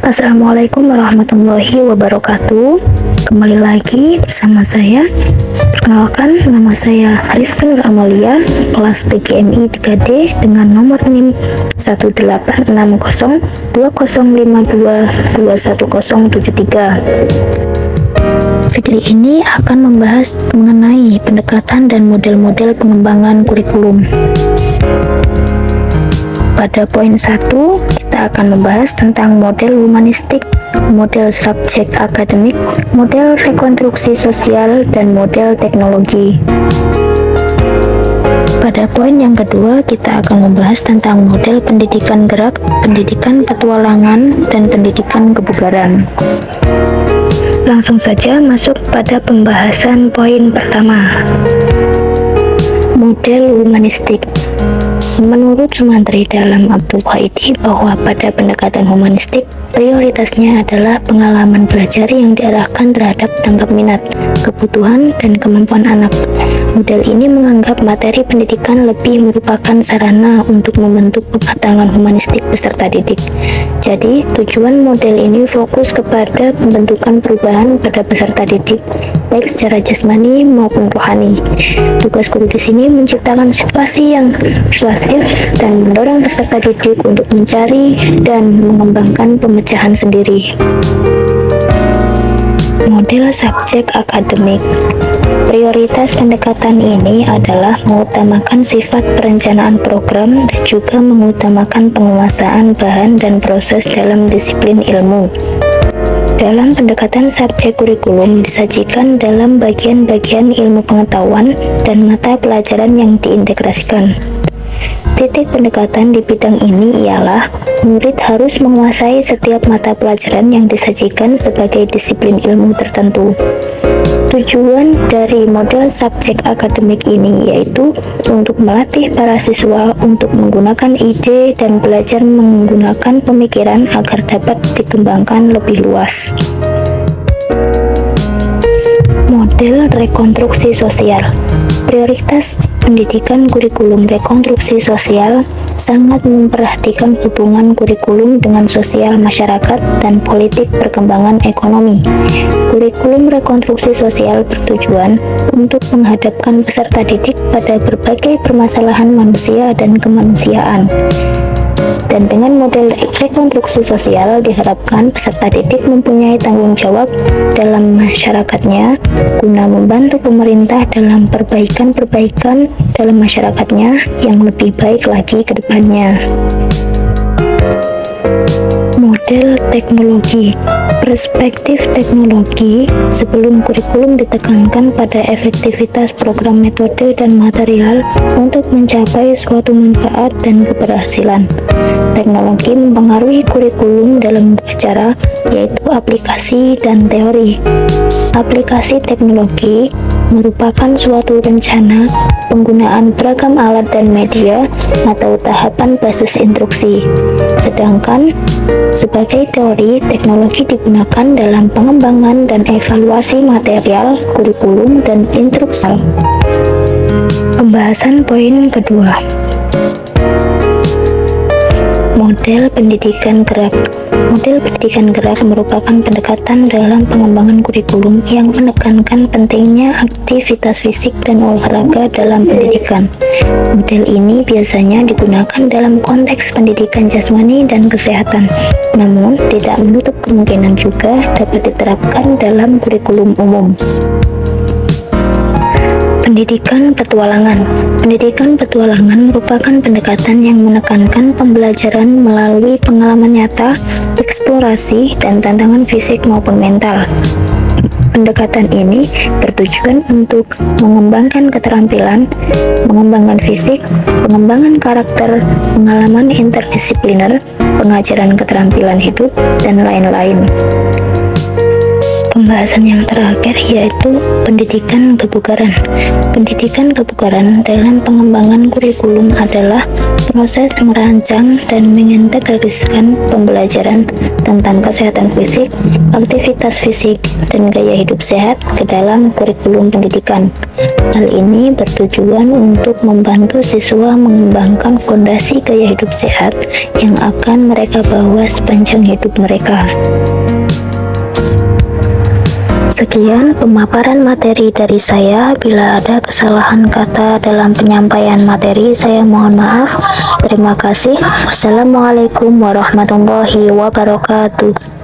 Assalamualaikum warahmatullahi wabarakatuh. Kembali lagi bersama saya. Perkenalkan, nama saya Rizky Nur Amalia, kelas PGMI 3D dengan nomor NIM 1860205221073. Video ini akan membahas mengenai pendekatan dan model-model pengembangan kurikulum. Pada poin 1, kita akan membahas tentang model humanistik, model subjek akademik, model rekonstruksi sosial, dan model teknologi. Pada poin yang kedua, kita akan membahas tentang model pendidikan gerak, pendidikan petualangan, dan pendidikan kebugaran. Langsung saja masuk pada pembahasan poin pertama. Model humanistik. Menurut Sumantri dalam Abdul Qaidi bahwa pada pendekatan humanistik, prioritasnya adalah pengalaman belajar yang diarahkan terhadap tangkap minat, kebutuhan, dan kemampuan anak. Model ini menganggap materi pendidikan lebih merupakan sarana untuk membentuk kematangan humanistik peserta didik. Jadi, tujuan model ini fokus kepada pembentukan perubahan pada peserta didik, baik secara jasmani maupun rohani. Tugas guru di sini menciptakan situasi yang persuasif dan mendorong peserta didik untuk mencari dan mengembangkan pemecahan sendiri. Model subjek akademik. Prioritas pendekatan ini adalah mengutamakan sifat perencanaan program dan juga mengutamakan penguasaan bahan dan proses dalam disiplin ilmu. Dalam pendekatan subjek kurikulum disajikan dalam bagian-bagian ilmu pengetahuan dan mata pelajaran yang diintegrasikan. Titik pendekatan di bidang ini ialah murid harus menguasai setiap mata pelajaran yang disajikan sebagai disiplin ilmu tertentu. Tujuan dari model subjek akademik ini yaitu untuk melatih para siswa untuk menggunakan ide dan belajar menggunakan pemikiran agar dapat dikembangkan lebih luas. Model rekonstruksi sosial. Prioritas pendidikan kurikulum rekonstruksi sosial sangat memperhatikan hubungan kurikulum dengan sosial masyarakat dan politik perkembangan ekonomi. Kurikulum rekonstruksi sosial bertujuan untuk menghadapkan peserta didik pada berbagai permasalahan manusia dan kemanusiaan. Dan dengan model rekonstruksi sosial diharapkan peserta didik mempunyai tanggung jawab dalam masyarakatnya guna membantu pemerintah dalam perbaikan-perbaikan dalam masyarakatnya yang lebih baik lagi ke depannya. Model teknologi. Perspektif teknologi sebelum kurikulum ditekankan pada efektivitas program, metode, dan material untuk mencapai suatu manfaat dan keberhasilan. Teknologi mempengaruhi kurikulum dalam dua cara, yaitu aplikasi dan teori. Aplikasi teknologi merupakan suatu rencana penggunaan beragam alat dan media atau tahapan basis instruksi. Sedangkan sebagai teori, teknologi digunakan dalam pengembangan dan evaluasi material, kurikulum, dan instruksi. Pembahasan poin kedua. Model pendidikan gerak. Model pendidikan gerak merupakan pendekatan dalam pengembangan kurikulum yang menekankan pentingnya aktivitas fisik dan olahraga dalam pendidikan. Model ini biasanya digunakan dalam konteks pendidikan jasmani dan kesehatan, namun tidak menutup kemungkinan juga dapat diterapkan dalam kurikulum umum. Pendidikan petualangan. Pendidikan petualangan merupakan pendekatan yang menekankan pembelajaran melalui pengalaman nyata, eksplorasi, dan tantangan fisik maupun mental. Pendekatan ini bertujuan untuk mengembangkan keterampilan, mengembangkan fisik, pengembangan karakter, pengalaman interdisipliner, pengajaran keterampilan hidup, dan lain-lain. pembahasan yang terakhir, yaitu pendidikan kebugaran. Pendidikan kebugaran dalam pengembangan kurikulum adalah proses merancang dan mengintegrasikan pembelajaran tentang kesehatan fisik, aktivitas fisik, dan gaya hidup sehat ke dalam kurikulum pendidikan. Hal ini bertujuan untuk membantu siswa mengembangkan fondasi gaya hidup sehat yang akan mereka bawa sepanjang hidup mereka. Sekian pemaparan materi dari saya. Bila ada kesalahan kata dalam penyampaian materi, saya mohon maaf. Terima kasih. Wassalamualaikum warahmatullahi wabarakatuh.